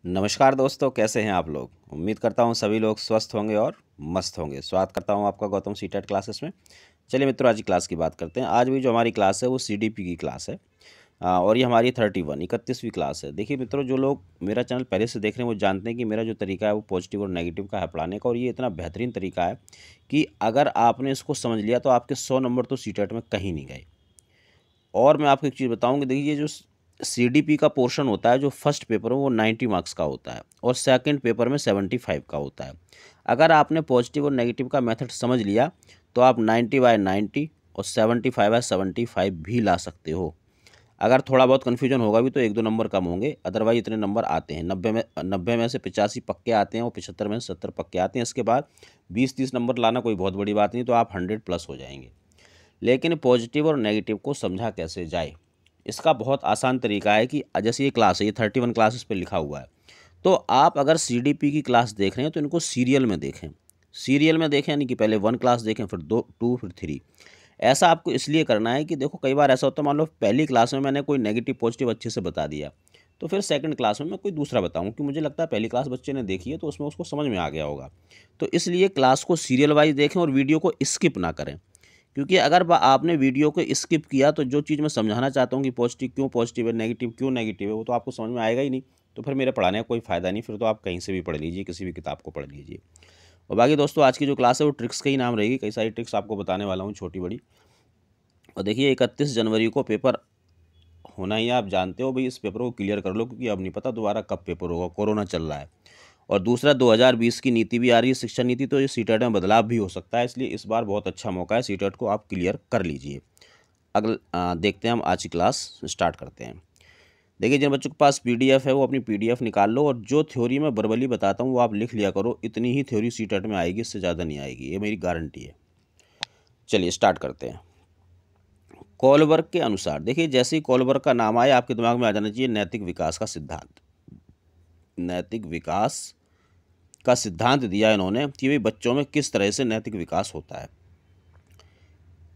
नमस्कार दोस्तों, कैसे हैं आप लोग। उम्मीद करता हूं सभी लोग स्वस्थ होंगे और मस्त होंगे। स्वागत करता हूं आपका गौतम सीटेट क्लासेस में। चलिए मित्रों, आज की क्लास की बात करते हैं। आज भी जो हमारी क्लास है वो सीडीपी की क्लास है और ये हमारी 31वीं क्लास है। देखिए मित्रों, जो लोग मेरा चैनल पहले से देख रहे हैं वो जानते हैं कि मेरा जो तरीका है वो पॉजिटिव और नेगेटिव का है पढ़ाने का, और ये इतना बेहतरीन तरीका है कि अगर आपने इसको समझ लिया तो आपके 100 नंबर तो सीटेट में कहीं नहीं गए। और मैं आपको एक चीज़ बताऊँ कि देखिए, जो सीडीपी का पोर्शन होता है, जो फर्स्ट पेपर है वो 90 मार्क्स का होता है और सेकंड पेपर में 75 का होता है। अगर आपने पॉजिटिव और नेगेटिव का मेथड समझ लिया तो आप 90/90 और 75/75 भी ला सकते हो। अगर थोड़ा बहुत कन्फ्यूजन होगा भी तो 1-2 नंबर कम होंगे, अदरवाइज इतने नंबर आते हैं। 90 में से 85 पक्के आते हैं और 75 में से 70 पक्के आते हैं। इसके बाद 20-30 नंबर लाना कोई बहुत बड़ी बात नहीं, तो आप 100+ हो जाएंगे। लेकिन पॉजिटिव और नेगेटिव को समझा कैसे जाए, इसका बहुत आसान तरीका है कि जैसे ये क्लास है, ये 31 क्लासेस पे लिखा हुआ है, तो आप अगर सीडीपी की क्लास देख रहे हैं तो इनको सीरियल में देखें। सीरियल में देखें यानी कि पहले 1 क्लास देखें, फिर 2 फिर 3। ऐसा आपको इसलिए करना है कि देखो, कई बार ऐसा होता है, मान लो पहली क्लास में मैंने कोई नेगेटिव पॉजिटिव अच्छे से बता दिया, तो फिर सेकंड क्लास में मैं कोई दूसरा बताऊं कि मुझे लगता है पहली क्लास बच्चे ने देखी है तो उसमें उसको समझ में आ गया होगा। तो इसलिए क्लास को सीरियल वाइज देखें और वीडियो को स्किप ना करें, क्योंकि अगर आपने वीडियो को स्किप किया तो जो चीज़ मैं समझाना चाहता हूँ कि पॉजिटिव क्यों पॉजिटिव है, नेगेटिव क्यों नेगेटिव है, वो तो आपको समझ में आएगा ही नहीं। तो फिर मेरे पढ़ाने का कोई फ़ायदा नहीं, फिर तो आप कहीं से भी पढ़ लीजिए, किसी भी किताब को पढ़ लीजिए। और बाकी दोस्तों, आज की जो क्लास है वो ट्रिक्स का ही नाम रहेगी। कई सारी ट्रिक्स आपको बताने वाला हूँ, छोटी बड़ी। और देखिए, 31 जनवरी को पेपर होना ही है, आप जानते हो भाई। इस पेपर को क्लियर कर लो, क्योंकि अब नहीं पता दोबारा कब पेपर होगा, कोरोना चल रहा है। और दूसरा, 2020 की नीति भी आ रही है, शिक्षा नीति, तो ये सीटेट में बदलाव भी हो सकता है, इसलिए इस बार बहुत अच्छा मौका है, सीटेट को आप क्लियर कर लीजिए। देखते हैं हम आज की क्लास स्टार्ट करते हैं। देखिए, जिन बच्चों के पास पीडीएफ है वो अपनी पीडीएफ निकाल लो, और जो थ्योरी मैं वर्बली बताता हूँ वो आप लिख लिया करो। इतनी ही थ्योरी सीटेट में आएगी, इससे ज़्यादा नहीं आएगी, ये मेरी गारंटी है। चलिए स्टार्ट करते हैं। कोलबर्ग के अनुसार, देखिए जैसे ही कोलबर्ग का नाम आया आपके दिमाग में आ जाना चाहिए नैतिक विकास का सिद्धांत। नैतिक विकास का सिद्धांत दिया इन्होंने कि भाई बच्चों में किस तरह से नैतिक विकास होता है।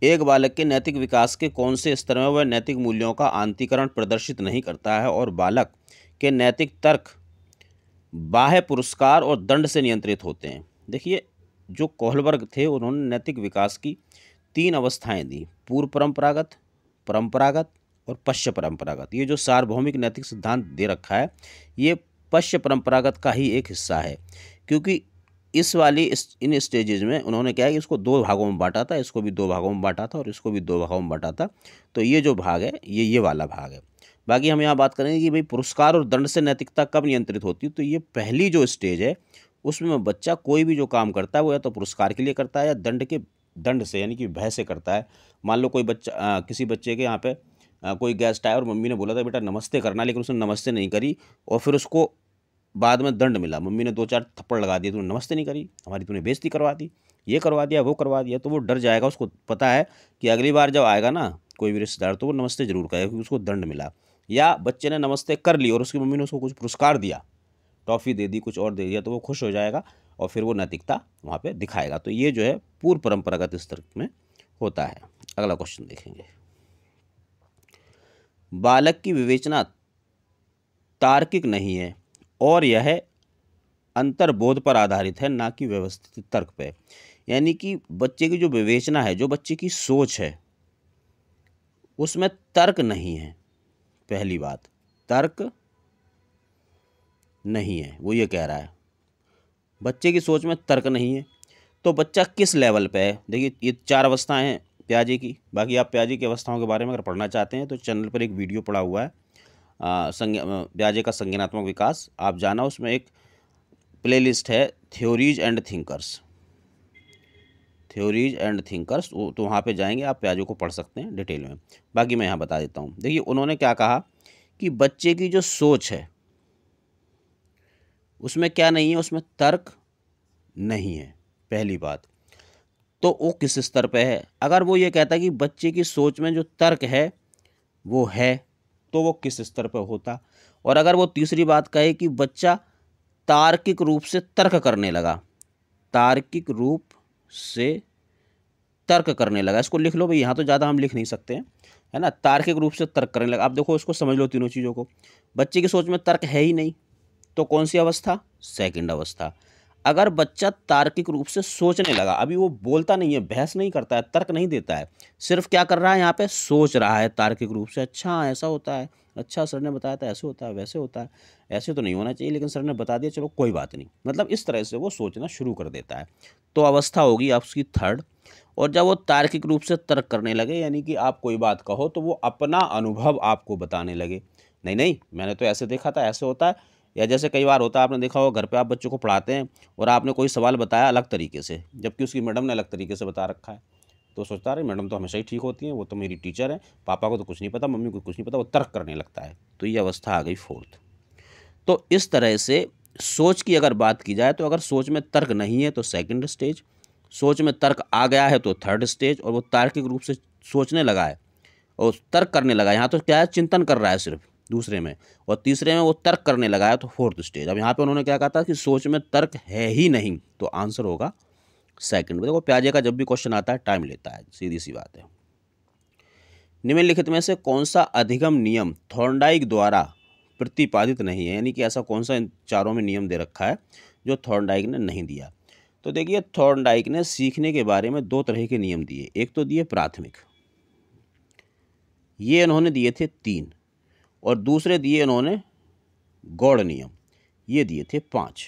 एक बालक के नैतिक विकास के कौन से स्तर में वह नैतिक मूल्यों का आंतरिकरण प्रदर्शित नहीं करता है, और बालक के नैतिक तर्क बाह्य पुरस्कार और दंड से नियंत्रित होते हैं। देखिए, जो कोहलबर्ग थे उन्होंने नैतिक विकास की 3 अवस्थाएं दी: पूर्व परंपरागत, परंपरागत और पश्च परंपरागत। ये जो सार्वभौमिक नैतिक सिद्धांत दे रखा है, ये पश्च परंपरागत का ही एक हिस्सा है, क्योंकि इन स्टेजेज में उन्होंने क्या है कि इसको 2 भागों में बांटा था, इसको भी 2 भागों में बांटा था और इसको भी 2 भागों में बांटा था। तो ये जो भाग है ये वाला भाग है। बाकी हम यहाँ बात करेंगे कि भाई पुरस्कार और दंड से नैतिकता कब नियंत्रित होती है। तो ये पहली जो स्टेज है उसमें बच्चा कोई भी जो काम करता है वो या तो पुरस्कार के लिए करता है या दंड से यानी कि भय से करता है। मान लो कोई बच्चा किसी बच्चे के यहाँ पे कोई गेस्ट आया और मम्मी ने बोला था बेटा नमस्ते करना, लेकिन उसने नमस्ते नहीं करी और फिर उसको बाद में दंड मिला, मम्मी ने 2-4 थप्पड़ लगा दिए, तूने नमस्ते नहीं करी, हमारी तूने बेइज्जती करवा दी, ये करवा दिया वो करवा दिया। तो वो डर जाएगा, उसको पता है कि अगली बार जब आएगा ना कोई भी रिश्तेदार तो वो नमस्ते जरूर करेगा, क्योंकि उसको दंड मिला। या बच्चे ने नमस्ते कर ली और उसकी मम्मी ने उसको कुछ पुरस्कार दिया, टॉफ़ी दे दी, कुछ और दे दिया, तो वो खुश हो जाएगा और फिर वो नैतिकता वहाँ पर दिखाएगा। तो ये जो है पूर्व परंपरागत स्तर में होता है। अगला क्वेश्चन देखेंगे। बालक की विवेचना तार्किक नहीं है और यह अंतर्बोध पर आधारित है, ना कि व्यवस्थित तर्क पे। यानी कि बच्चे की जो विवेचना है, जो बच्चे की सोच है, उसमें तर्क नहीं है। पहली बात, तर्क नहीं है, वो ये कह रहा है बच्चे की सोच में तर्क नहीं है। तो बच्चा किस लेवल पे है? देखिए, ये 4 अवस्थाएं हैं प्याजे की। बाकी आप प्याजे की अवस्थाओं के बारे में अगर पढ़ना चाहते हैं तो चैनल पर एक वीडियो पड़ा हुआ है, प्याजे का संज्ञानात्मक विकास, आप जाना, उसमें एक प्लेलिस्ट है थ्योरीज एंड थिंकर्स, तो वहाँ पे जाएंगे, आप प्याजों को पढ़ सकते हैं डिटेल में। बाकी मैं यहाँ बता देता हूँ। देखिए, उन्होंने क्या कहा कि बच्चे की जो सोच है उसमें क्या नहीं है, उसमें तर्क नहीं है, पहली बात। तो वो किस स्तर पे है? अगर वो ये कहता है कि बच्चे की सोच में जो तर्क है वो है, तो वो किस स्तर पे होता? और अगर वो तीसरी बात कहे कि बच्चा तार्किक रूप से तर्क करने लगा, तार्किक रूप से तर्क करने लगा, इसको लिख लो भाई, यहाँ तो ज़्यादा हम लिख नहीं सकते हैं, है ना। तार्किक रूप से तर्क करने लगा, आप देखो इसको समझ लो तीनों चीज़ों को। बच्चे की सोच में तर्क है ही नहीं, तो कौन सी अवस्था? सेकंड अवस्था। अगर बच्चा तार्किक रूप से सोचने लगा, अभी वो बोलता नहीं है, बहस नहीं करता है, तर्क नहीं देता है, सिर्फ क्या कर रहा है यहाँ पे, सोच रहा है तार्किक रूप से, अच्छा ऐसा होता है, अच्छा सर ने बताया था ऐसे होता है, वैसे होता है, ऐसे तो नहीं होना चाहिए लेकिन सर ने बता दिया, चलो कोई बात नहीं, मतलब इस तरह से वो सोचना शुरू कर देता है, तो अवस्था होगी आपकी थर्ड। और जब वो तार्किक रूप से तर्क करने लगे, यानी कि आप कोई बात कहो तो वो अपना अनुभव आपको बताने लगे, नहीं नहीं मैंने तो ऐसे देखा था, ऐसे होता है। या जैसे कई बार होता है, आपने देखा होगा घर पे आप बच्चों को पढ़ाते हैं और आपने कोई सवाल बताया अलग तरीके से, जबकि उसकी मैडम ने अलग तरीके से बता रखा है, तो सोचता है मैडम तो हमेशा ही ठीक होती हैं, वो तो मेरी टीचर है, पापा को तो कुछ नहीं पता, मम्मी को कुछ नहीं पता, वो तर्क करने लगता है। तो ये अवस्था आ गई फोर्थ। तो इस तरह से सोच की अगर बात की जाए तो अगर सोच में तर्क नहीं है तो सेकंड स्टेज, सोच में तर्क आ गया है तो थर्ड स्टेज, और वो तार्किक रूप से सोचने लगा है और तर्क करने लगा है, यहाँ तो क्या है, चिंतन कर रहा है सिर्फ दूसरे में, और तीसरे में वो तर्क करने लगा है, तो फोर्थ स्टेज। अब यहाँ पे उन्होंने क्या कहा था कि सोच में तर्क है ही नहीं, तो आंसर होगा सेकंड। देखो प्याजे का जब भी क्वेश्चन आता है टाइम लेता है, सीधी सी बात है। निम्नलिखित में से कौन सा अधिगम नियम थॉर्नडाइक द्वारा प्रतिपादित नहीं है, यानी कि ऐसा कौन सा इन चारों में नियम दे रखा है जो थॉर्नडाइक ने नहीं दिया। तो देखिए थॉर्नडाइक ने सीखने के बारे में दो तरह के नियम दिए, एक तो दिए प्राथमिक, ये इन्होंने दिए थे 3, और दूसरे दिए इन्होंने गौड़ नियम, ये दिए थे 5।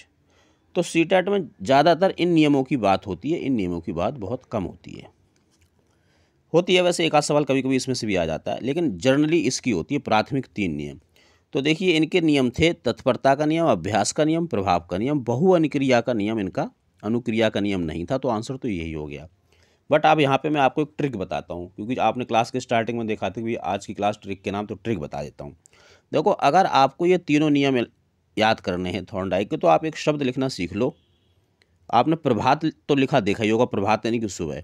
तो सीटेट में ज़्यादातर इन नियमों की बात होती है, इन नियमों की बात बहुत कम होती है वैसे एक आध सवाल कभी कभी इसमें से भी आ जाता है, लेकिन जनरली इसकी होती है प्राथमिक 3 नियम। तो देखिए इनके नियम थे तत्परता का नियम, अभ्यास का नियम, प्रभाव का नियम, बहु अनुक्रिया का नियम, इनका अनुक्रिया का नियम नहीं था, तो आंसर तो यही हो गया। बट अब यहाँ पे मैं आपको एक ट्रिक बताता हूँ, क्योंकि आपने क्लास के स्टार्टिंग में देखा था कि आज की क्लास ट्रिक के नाम, तो ट्रिक बता देता हूँ। देखो अगर आपको ये तीनों नियम याद करने हैं थॉर्नडाइक के, तो आप एक शब्द लिखना सीख लो। आपने प्रभात तो लिखा देखा ही होगा, प्रभात यानी कि सुबह,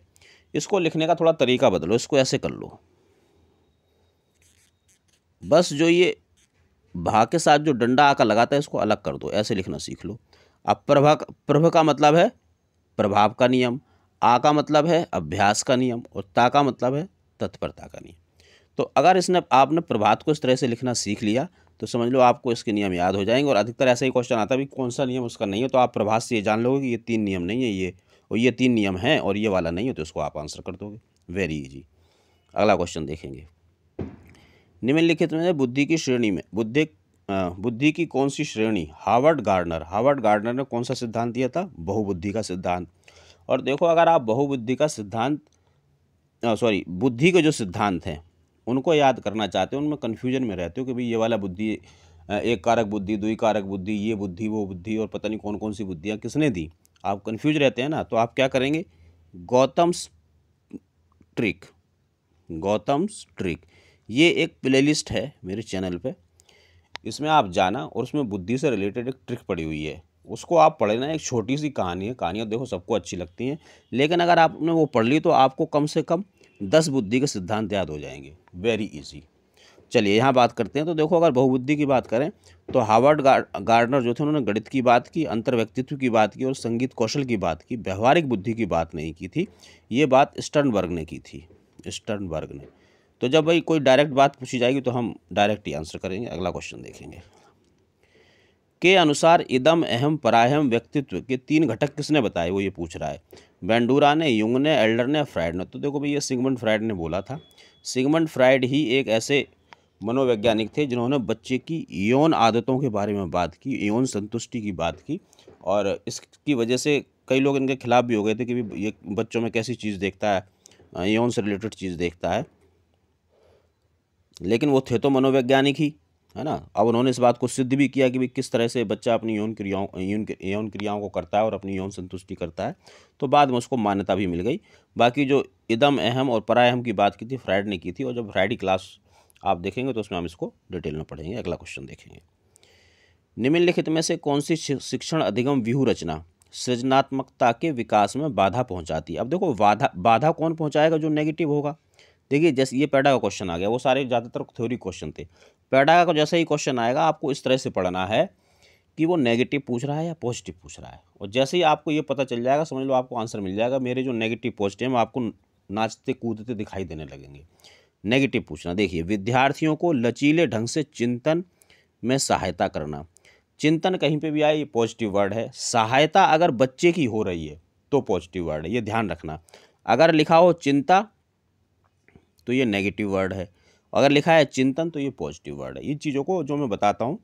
इसको लिखने का थोड़ा तरीका बदलो, इसको ऐसे कर लो, बस जो ये भा के साथ जो डंडा आका लगाता है इसको अलग कर दो, ऐसे लिखना सीख लो। अब प्रभ का मतलब है प्रभाव का नियम, आ का मतलब है अभ्यास का नियम, और ता का मतलब है तत्परता का नियम। तो अगर इसने आपने प्रभात को इस तरह से लिखना सीख लिया तो समझ लो आपको इसके नियम याद हो जाएंगे। और अधिकतर ऐसा ही क्वेश्चन आता है भी कौन सा नियम उसका नहीं है, तो आप प्रभात से ये जान लोगे कि ये 3 नियम नहीं है, ये और ये 3 नियम हैं और ये वाला नहीं है, तो इसको आप आंसर कर दोगे, वेरी इजी। अगला क्वेश्चन देखेंगे। निम्नलिखित में बुद्धि की श्रेणी में बुद्धि की कौन सी श्रेणी हार्वर्ड गार्डनर ने कौन सा सिद्धांत दिया था? बहुबुद्धि का सिद्धांत। और देखो अगर आप बहुबुद्धि का सिद्धांत बुद्धि के जो सिद्धांत हैं उनको याद करना चाहते हो, उनमें कन्फ्यूजन में रहते हो कि भाई ये वाला बुद्धि, एक कारक बुद्धि, दुई कारक बुद्धि, ये बुद्धि वो बुद्धि, और पता नहीं कौन कौन सी बुद्धियाँ किसने दी, आप कन्फ्यूज रहते हैं ना, तो आप क्या करेंगे, गौतम्स ट्रिक, ये एक प्लेलिस्ट है मेरे चैनल पे, इसमें आप जाना और उसमें बुद्धि से रिलेटेड एक ट्रिक पड़ी हुई है, उसको आप पढ़ लेना। एक छोटी सी कहानी है, कहानियाँ देखो सबको अच्छी लगती हैं, लेकिन अगर आपने वो पढ़ ली तो आपको कम से कम 10 बुद्धि के सिद्धांत याद हो जाएंगे, वेरी इजी। चलिए यहाँ बात करते हैं। तो देखो अगर बहुबुद्धि की बात करें तो हार्वर्ड गार्डनर जो थे उन्होंने गणित की बात की, अंतर्व्यक्तित्व की बात की और संगीत कौशल की बात की, व्यवहारिक बुद्धि की बात नहीं की थी। ये बात स्टर्नबर्ग ने की थी, स्टर्नबर्ग ने। तो जब भाई कोई डायरेक्ट बात पूछी जाएगी तो हम डायरेक्ट ही आंसर करेंगे। अगला क्वेश्चन देखेंगे। के अनुसार इदम अहम पराहम व्यक्तित्व के 3 घटक किसने बताए, वो ये पूछ रहा है। बेंडूरा ने, युंग ने, एल्डर ने, फ्राइड ने। तो देखो भाई ये सिगमंड फ्राइड ने बोला था। सिगमंड फ्राइड ही एक ऐसे मनोवैज्ञानिक थे जिन्होंने बच्चे की यौन आदतों के बारे में बात की, यौन संतुष्टि की बात की, और इसकी वजह से कई लोग इनके खिलाफ भी हो गए थे कि ये बच्चों में कैसी चीज़ देखता है, यौन से रिलेटेड चीज़ देखता है, लेकिन वो थे तो मनोवैज्ञानिक ही, है ना। अब उन्होंने इस बात को सिद्ध भी किया कि भाई किस तरह से बच्चा अपनी यौन क्रियाओं को करता है और अपनी यौन संतुष्टि करता है, तो बाद में उसको मान्यता भी मिल गई। बाकी जो इदम अहम और पराअहम की बात की थी फ्राइड ने की थी, और जब फ्राइड की क्लास आप देखेंगे तो उसमें हम इसको डिटेल में पढ़ेंगे। अगला क्वेश्चन देखेंगे। निम्नलिखित में से कौन सी शिक्षण अधिगम व्यूह रचना सृजनात्मकता के विकास में बाधा पहुंचाती है? अब देखो बाधा कौन पहुंचाएगा, जो नेगेटिव होगा। देखिए जैसे ये पैडा का क्वेश्चन आ गया, वो सारे ज़्यादातर थ्योरी क्वेश्चन थे। पैडा का जैसे ही क्वेश्चन आएगा आपको इस तरह से पढ़ना है कि वो नेगेटिव पूछ रहा है या पॉजिटिव पूछ रहा है, और जैसे ही आपको ये पता चल जाएगा समझ लो आपको आंसर मिल जाएगा। मेरे जो नेगेटिव पॉजिटिव आपको नाचते कूदते दिखाई देने लगेंगे। नेगेटिव पूछना, देखिए विद्यार्थियों को लचीले ढंग से चिंतन में सहायता करना। चिंतन कहीं पे भी आए ये पॉजिटिव वर्ड है। सहायता अगर बच्चे की हो रही है तो पॉजिटिव वर्ड है, ये ध्यान रखना। अगर लिखा हो चिंता तो ये नेगेटिव वर्ड है, अगर लिखा है चिंतन तो ये पॉजिटिव वर्ड है। इन चीज़ों को जो मैं बताता हूँ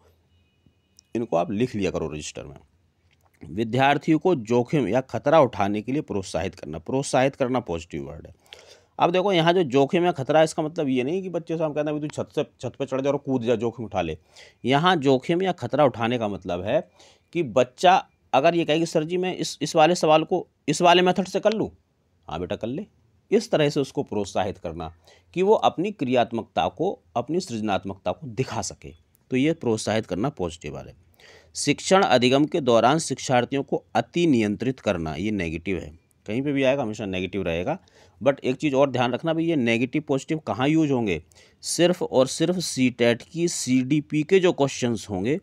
इनको आप लिख लिया करो रजिस्टर में। विद्यार्थियों को जोखिम या खतरा उठाने के लिए प्रोत्साहित करना पॉजिटिव वर्ड है। अब देखो यहाँ जो जोखिम या खतरा है इसका मतलब ये नहीं कि बच्चे से हम कहते हैं तू छत पे चढ़ जा और कूद जा, जोखिम उठा ले। यहाँ जोखिम या खतरा उठाने का मतलब है कि बच्चा अगर ये कहे कि सर जी मैं इस वाले सवाल को इस वाले मेथड से कर लूँ, हाँ बेटा कर ले। इस तरह से उसको प्रोत्साहित करना कि वो अपनी क्रियात्मकता को, अपनी सृजनात्मकता को दिखा सके, तो ये प्रोत्साहित करना पॉजिटिव है। शिक्षण अधिगम के दौरान शिक्षार्थियों को अति नियंत्रित करना, ये नेगेटिव है। कहीं पे भी आएगा हमेशा नेगेटिव रहेगा। बट एक चीज़ और ध्यान रखना भाई, ये नेगेटिव पॉजिटिव कहाँ यूज होंगे, सिर्फ और सिर्फ सीटेट की सीडीपी के जो क्वेश्चंस होंगे,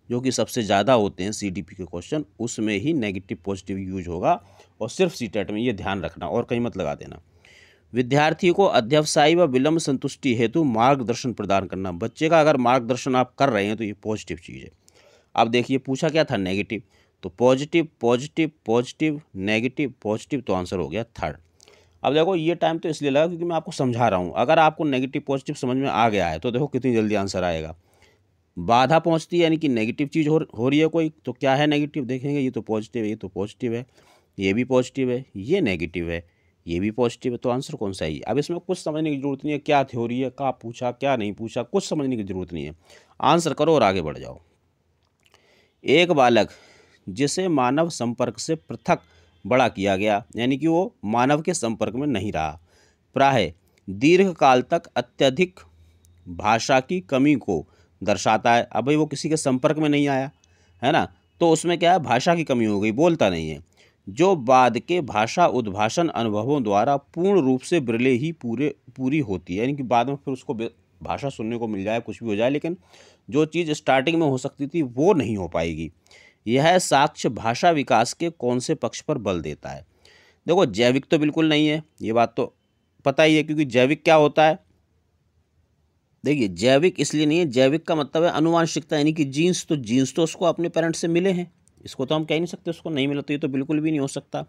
जो कि सबसे ज़्यादा होते हैं सीडीपी के क्वेश्चन, उसमें ही नेगेटिव पॉजिटिव यूज होगा और सिर्फ सीटेट में, ये ध्यान रखना और कहीं मत लगा देना। विद्यार्थी को अध्यवसायी व विलंब संतुष्टि हेतु मार्गदर्शन प्रदान करना, बच्चे का अगर मार्गदर्शन आप कर रहे हैं तो ये पॉजिटिव चीज़ है। अब देखिए पूछा क्या था, नेगेटिव, तो positive positive positive negative positive, तो आंसर हो गया थर्ड। अब देखो ये टाइम तो इसलिए लगा क्योंकि मैं आपको समझा रहा हूँ। अगर आपको नेगेटिव पॉजिटिव समझ में आ गया है तो देखो कितनी जल्दी आंसर आएगा। बाधा पहुँचती है यानी कि नेगेटिव चीज़ हो रही है कोई, तो क्या है नेगेटिव, देखेंगे ये तो पॉजिटिव है, ये तो पॉजिटिव है, ये भी पॉजिटिव है, ये नेगेटिव है, ये भी पॉजिटिव है, तो आंसर कौन सा है। अब इसमें कुछ समझने की जरूरत नहीं है, क्या थ्योरी है, क्या पूछा क्या नहीं पूछा, कुछ समझने की जरूरत नहीं है। आंसर करो और आगे बढ़ जाओ। एक बालक जिसे मानव संपर्क से पृथक बड़ा किया गया, यानी कि वो मानव के संपर्क में नहीं रहा, प्रायः दीर्घ काल तक अत्यधिक भाषा की कमी को दर्शाता है। अब भाई वो किसी के संपर्क में नहीं आया है ना, तो उसमें क्या है, भाषा की कमी हो गई, बोलता नहीं है, जो बाद के भाषा उद्भाषण अनुभवों द्वारा पूर्ण रूप से बिरले ही पूरी होती है, यानी कि बाद में फिर उसको भाषा सुनने को मिल जाए, कुछ भी हो जाए, लेकिन जो चीज़ स्टार्टिंग में हो सकती थी वो नहीं हो पाएगी। यह साक्ष्य भाषा विकास के कौन से पक्ष पर बल देता है। देखो जैविक तो बिल्कुल नहीं है, ये बात तो पता ही है, क्योंकि जैविक क्या होता है, देखिए जैविक इसलिए नहीं है, जैविक का मतलब है अनुवांशिकता, यानी कि जीन्स, तो जीन्स तो उसको अपने पेरेंट्स से मिले हैं, इसको तो हम कह नहीं सकते उसको नहीं मिला, तो ये तो बिल्कुल भी नहीं हो सकता।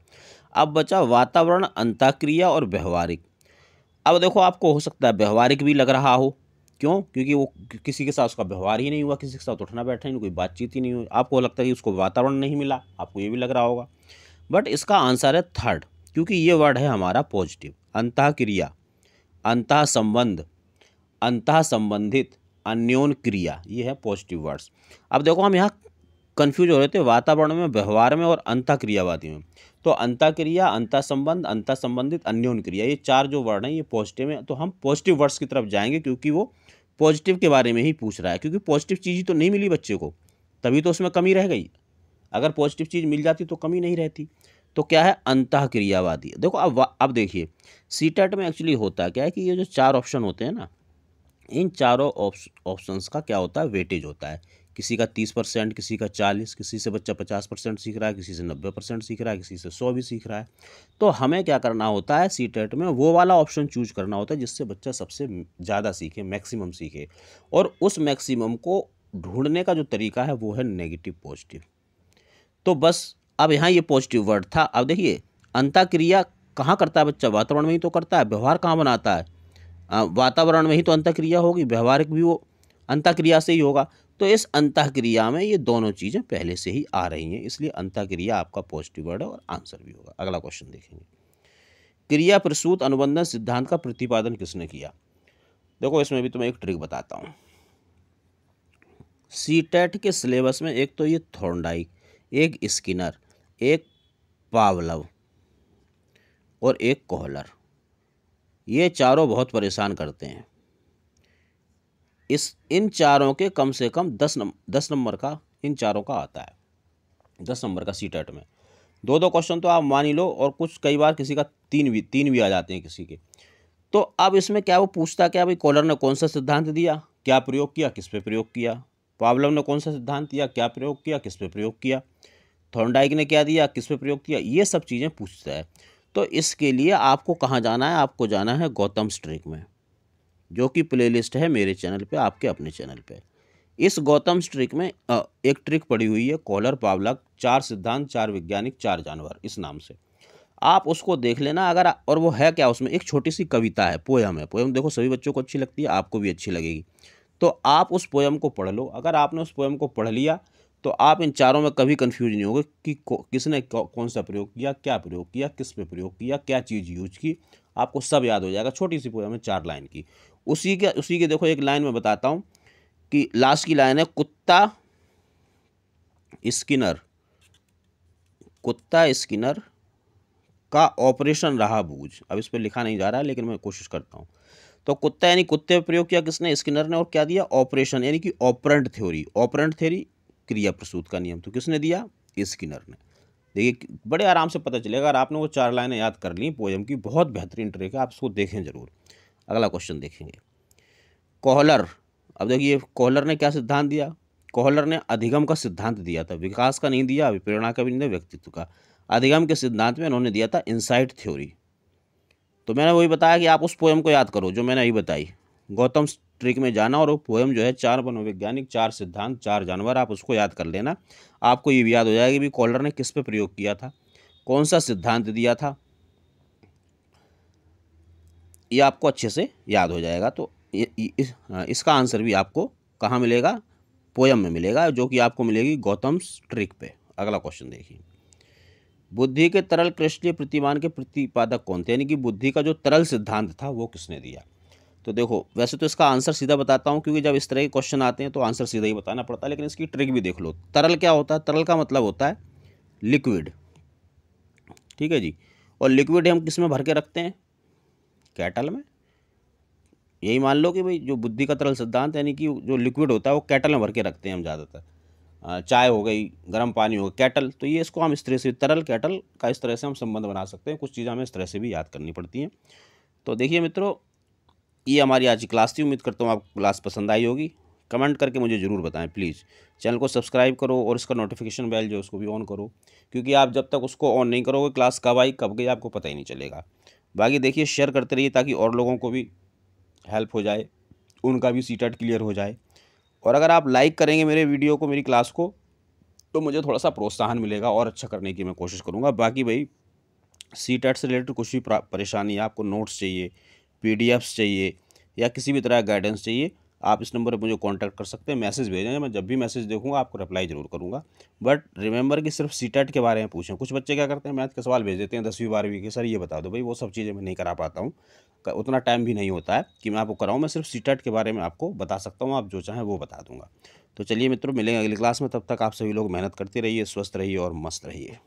अब बचा वातावरण, अंतःक्रिया और व्यवहारिक। अब देखो आपको हो सकता है व्यवहारिक भी लग रहा हो, क्यों, क्योंकि वो किसी के साथ उसका व्यवहार ही नहीं हुआ, किसी के साथ उठना बैठना ही, कोई बातचीत ही नहीं हुई, आपको लगता है कि उसको वातावरण नहीं मिला, आपको ये भी लग रहा होगा। बट इसका आंसर है थर्ड, क्योंकि ये वर्ड है हमारा पॉजिटिव। अंतःक्रिया, अंतः संबंध, अंतः संबंधित, अन्योन क्रिया, ये है पॉजिटिव वर्ड्स। अब देखो हम यहाँ कंफ्यूज हो रहे थे वातावरण में, व्यवहार में और अंतःक्रियावादी में, तो अंतःक्रिया, अंतः संबंध, अंतः संबंधित, अन्योन क्रिया, ये चार जो वर्ड हैं ये पॉजिटिव हैं, तो हम पॉजिटिव वर्ड्स की तरफ जाएंगे, क्योंकि वो पॉजिटिव के बारे में ही पूछ रहा है, क्योंकि पॉजिटिव चीज़ ही तो नहीं मिली बच्चे को, तभी तो उसमें कमी रह गई। अगर पॉजिटिव चीज़ मिल जाती तो कमी नहीं रहती। तो क्या है, अंतःक्रियावादी। देखो अब देखिए सीटेट में एक्चुअली होता क्या है कि ये जो चार ऑप्शन होते हैं ना, इन चारों ऑप्शंस का क्या होता है, वेटेज होता है। किसी का 30%, किसी का 40%, किसी से बच्चा 50% सीख रहा है, किसी से 90% सीख रहा है, किसी से 100 भी सीख रहा है। तो हमें क्या करना होता है सीटेट में, वो वाला ऑप्शन चूज करना होता है जिससे बच्चा सबसे ज़्यादा सीखे, मैक्सिमम सीखे, और उस मैक्सिमम को ढूंढने का जो तरीका है वो है नेगेटिव पॉजिटिव। तो बस अब यहाँ ये पॉजिटिव वर्ड था। अब देखिए अंतःक्रिया कहाँ करता है बच्चा, वातावरण में ही तो करता है, व्यवहार कहाँ बनाता है, वातावरण में ही तो अंतःक्रिया होगी, व्यवहारिक भी वो अंतःक्रिया से ही होगा। तो इस अंतःक्रिया में ये दोनों चीज़ें पहले से ही आ रही हैं, इसलिए अंतःक्रिया आपका पॉजिटिव वर्ड है और आंसर भी होगा। अगला क्वेश्चन देखेंगे, क्रिया प्रसूत अनुबंधन सिद्धांत का प्रतिपादन किसने किया। देखो इसमें भी तुम्हें एक ट्रिक बताता हूँ। सीटेट के सिलेबस में एक तो ये थॉर्नडाइक, एक स्किनर, एक पावलव और एक कोहलर, ये चारों बहुत परेशान करते हैं। इन चारों के कम से कम 10 नंबर का इन चारों का आता है, 10 नंबर का सीटेट में। दो क्वेश्चन तो आप मान ही लो, और कुछ कई बार किसी का तीन भी आ जाते हैं किसी के। तो अब इसमें क्या वो पूछता क्या, भाई कोहलर ने कौन सा सिद्धांत दिया, क्या प्रयोग किया, किस पे प्रयोग किया, पावलव ने कौन सा सिद्धांत दिया, क्या प्रयोग किया, किस पे प्रयोग किया, थॉर्नडाइक ने क्या दिया, किस पे प्रयोग किया, ये सब चीज़ें पूछता है। तो इसके लिए आपको कहाँ जाना है, आपको जाना है गौतम स्ट्रिक में, जो कि प्लेलिस्ट है मेरे चैनल पे, आपके अपने चैनल पे। इस गौतम ट्रिक में एक ट्रिक पड़ी हुई है, कॉलर पावलक, 4 सिद्धांत, 4 वैज्ञानिक, 4 जानवर, इस नाम से। आप उसको देख लेना अगर और वो है क्या, उसमें एक छोटी सी कविता है, पोयम है। पोयम देखो सभी बच्चों को अच्छी लगती है, आपको भी अच्छी लगेगी। तो आप उस पोयम को पढ़ लो। अगर आपने उस पोयम को पढ़ लिया तो आप इन चारों में कभी कंफ्यूज नहीं होगे कि किसने कौन सा प्रयोग किया, क्या प्रयोग किया, किस पे प्रयोग किया, क्या चीज़ यूज की। आपको सब याद हो जाएगा। छोटी सी पोयम है, 4 लाइन की। उसी के देखो एक लाइन में बताता हूँ कि लास्ट की लाइन है, स्किनर कुत्ता स्किनर का ऑपरेशन रहा बूझ। अब इस पर लिखा नहीं जा रहा है लेकिन मैं कोशिश करता हूँ। तो कुत्ता यानी कुत्ते पर प्रयोग किया किसने, स्किनर ने, और क्या दिया, ऑपरेशन यानी कि ऑपरेंट थ्योरी। ऑपरेंट थ्योरी क्रिया प्रसूत का नियम तो किसने दिया, स्किनर ने। देखिए बड़े आराम से पता चलेगा। अगर आपने वो 4 लाइनें याद कर ली पोयम की, बहुत बेहतरीन ट्रिक है, आप इसको देखें जरूर। अगला क्वेश्चन देखेंगे, कोहलर। अब देखिए कोहलर ने क्या सिद्धांत दिया, कोहलर ने अधिगम का सिद्धांत दिया था, विकास का नहीं दिया, प्रेरणा का भी नहीं दिया, व्यक्तित्व का। अधिगम के सिद्धांत में उन्होंने दिया था इनसाइट थ्योरी। तो मैंने वही बताया कि आप उस पोयम को याद करो जो मैंने अभी बताई, गौतम ट्रिक में जाना और वो पोयम जो है, 4 मनोवैज्ञानिक, 4 सिद्धांत, 4 जानवर, आप उसको याद कर लेना। आपको ये भी याद हो जाएगा कि भी कॉलर ने किस पे प्रयोग किया था, कौन सा सिद्धांत दिया था, ये आपको अच्छे से याद हो जाएगा। तो इसका आंसर भी आपको कहाँ मिलेगा, पोयम में मिलेगा, जो कि आपको मिलेगी गौतम ट्रिक पे। अगला क्वेश्चन देखिए, बुद्धि के तरल क्रिस्टलीय प्रतिमान के प्रतिपादक कौन थे, यानी कि बुद्धि का जो तरल सिद्धांत था वो किसने दिया। तो देखो वैसे तो इसका आंसर सीधा बताता हूँ, क्योंकि जब इस तरह के क्वेश्चन आते हैं तो आंसर सीधा ही बताना पड़ता है, लेकिन इसकी ट्रिक भी देख लो। तरल क्या होता है, तरल का मतलब होता है लिक्विड, ठीक है जी। और लिक्विड हम किस में भर के रखते हैं, कैटल में। यही मान लो कि भाई जो बुद्धि का तरल सिद्धांत यानी कि जो लिक्विड होता है वो कैटल में भर के रखते हैं हम ज़्यादातर। चाय हो गई, गर्म पानी हो गया, कैटल। तो ये इसको हम इस तरह से, तरल कैटल का इस तरह से हम संबंध बना सकते हैं। कुछ चीज़ें हमें इस तरह से भी याद करनी पड़ती हैं। तो देखिए मित्रों, ये हमारी आज की क्लास थी। उम्मीद करता हूँ आपको क्लास पसंद आई होगी। कमेंट करके मुझे ज़रूर बताएं प्लीज़। चैनल को सब्सक्राइब करो और इसका नोटिफिकेशन बेल जो उसको भी ऑन करो, क्योंकि आप जब तक उसको ऑन नहीं करोगे क्लास कब आई कब गई आपको पता ही नहीं चलेगा। बाकी देखिए शेयर करते रहिए ताकि और लोगों को भी हेल्प हो जाए, उनका भी सीटेट क्लियर हो जाए। और अगर आप लाइक करेंगे मेरे वीडियो को, मेरी क्लास को, तो मुझे थोड़ा सा प्रोत्साहन मिलेगा और अच्छा करने की मैं कोशिश करूँगा। बाकी भाई सीटेट से रिलेटेड कुछ भी परेशानी है, आपको नोट्स चाहिए, पीडीएफ्स चाहिए, या किसी भी तरह का गाइडेंस चाहिए, आप इस नंबर पर मुझे कांटेक्ट कर सकते हैं। मैसेज भेजें, मैं जब भी मैसेज देखूंगा आपको रिप्लाई जरूर करूंगा। बट रिमेंबर कि सिर्फ सीटेट के बारे में पूछें। कुछ बच्चे क्या करते हैं, मैथ के सवाल भेज देते हैं 10वीं 12वीं के, सर ये बता दो। भाई वो सब चीज़ें मैं नहीं करा पाता हूँ, उतना टाइम भी नहीं होता है कि मैं आपको कराऊँ। मैं सिर्फ सीटेट के बारे में आपको बता सकता हूँ, आप जो चाहें वो बता दूंगा। तो चलिए मित्रों, मिलेंगे अगली क्लास में। तब तक आप सभी लोग मेहनत करते रहिए, स्वस्थ रहिए और मस्त रहिए।